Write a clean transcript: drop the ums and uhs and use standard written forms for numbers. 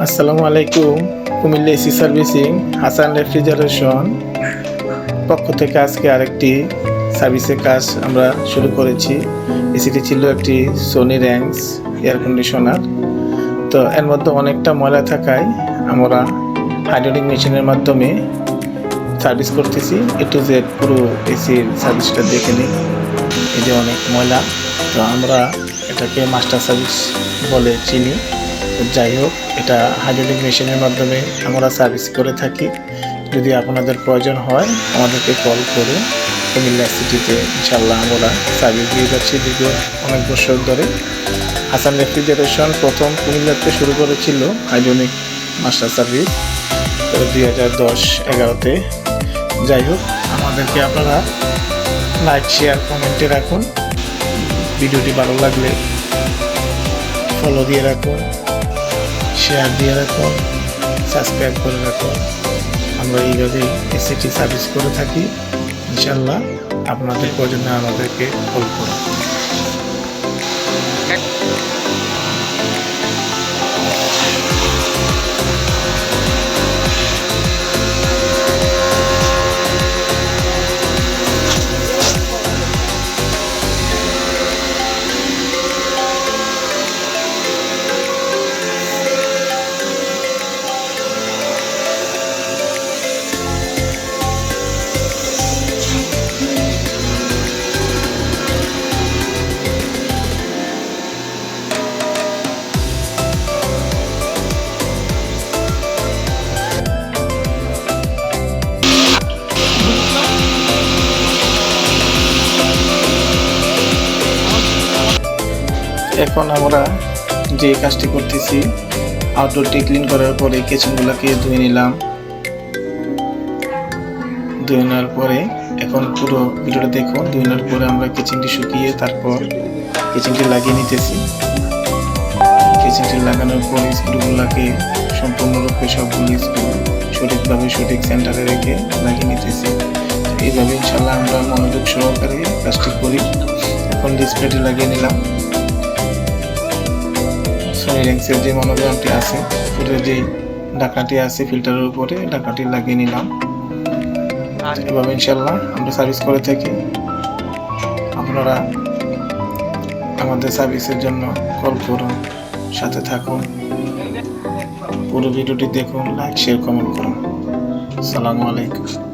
আসসালামু আলাইকুম। Comilla AC servicing Hasan refrigeration পক্ষ থেকে আজকে আরেকটি সার্ভিসের কাজ আমরা শুরু করেছি। এসিটি ছিল একটি সোনি র্যাংস এয়ার কন্ডিশনার। তো এর মধ্যে অনেকটা ময়লা থাকায় আমরা হাইড্রোলিক মেশিনের মাধ্যমে সার্ভিস করতেছি। এ টু জেড পুরো এসির সার্ভিসটা দেখে নিই। এই যে অনেক ময়লা, তো আমরা এটাকে মাস্টার সার্ভিস বলে চিনি। যাই হোক, এটা হাইড্রোলিক মেশিনের মাধ্যমে আমরা সার্ভিস করে থাকি। যদি আপনাদের প্রয়োজন হয় আমাদেরকে কল করে কুমিল্লা সিটিতে ইনশাল্লাহ আমরা সার্ভিস দিয়ে যাচ্ছি দীর্ঘ অনেক বছর ধরে। হাসান রেফ্রিজারেশন প্রথম কুমিল্লাতে শুরু করেছিল হাইড্রোলিক মাস্টার সার্ভিস 2010-11-তে। যাই হোক, আমাদেরকে আপনারা লাইক, শেয়ার, কমেন্টে রাখুন। ভিডিওটি ভালো লাগলে ফলো দিয়ে রাখুন, শেয়ার দিয়ে রাখুন, সাবস্ক্রাইব করে রাখুন। আমরা এইভাবেই এসিটি সার্ভিস করে থাকি। ইনশাল্লাহ আপনাদের প্রয়োজনে আমাদেরকে কল করুন। এখন আমরা যে কাজটি করতেছি, আউটডোরটি ক্লিন করার পরে কিচেনগুলোকে ধুয়ে নিলাম। ধুয়ে নেওয়ার পরে এখন পুরো ভিডিওটা দেখুন। ধুয়ে নেওয়ার পরে আমরা কিচেনটি শুকিয়ে তারপর কিচেনটি লাগিয়ে নিতেছি। কিচেনটি লাগানোর পর স্ক্রুগুলোকে সম্পূর্ণরূপে সবগুলি স্ক্রু সঠিকভাবে সঠিক সেন্টারে রেখে লাগিয়ে নিতেছি। এইভাবে ইনশাল্লাহ আমরা মনোযোগ সহকারে কাজটি করি। এখন ডিসপ্লেটি লাগিয়ে নিলাম। সোনি র্যাংসের যে মনোগ্রামটি আছে, উপরে যে ঢাকনাটি আছে ফিল্টারের উপরে, ঢাকনাটি লাগিয়ে নিলাম। এভাবে ইনশাল্লাহ আমরা সার্ভিস করে থাকি। আপনারা আমাদের সার্ভিসের জন্য কল করুন, সাথে থাকুন, পুরো ভিডিওটি দেখুন, লাইক, শেয়ার, কমেন্ট করুন। আসসালামু আলাইকুম।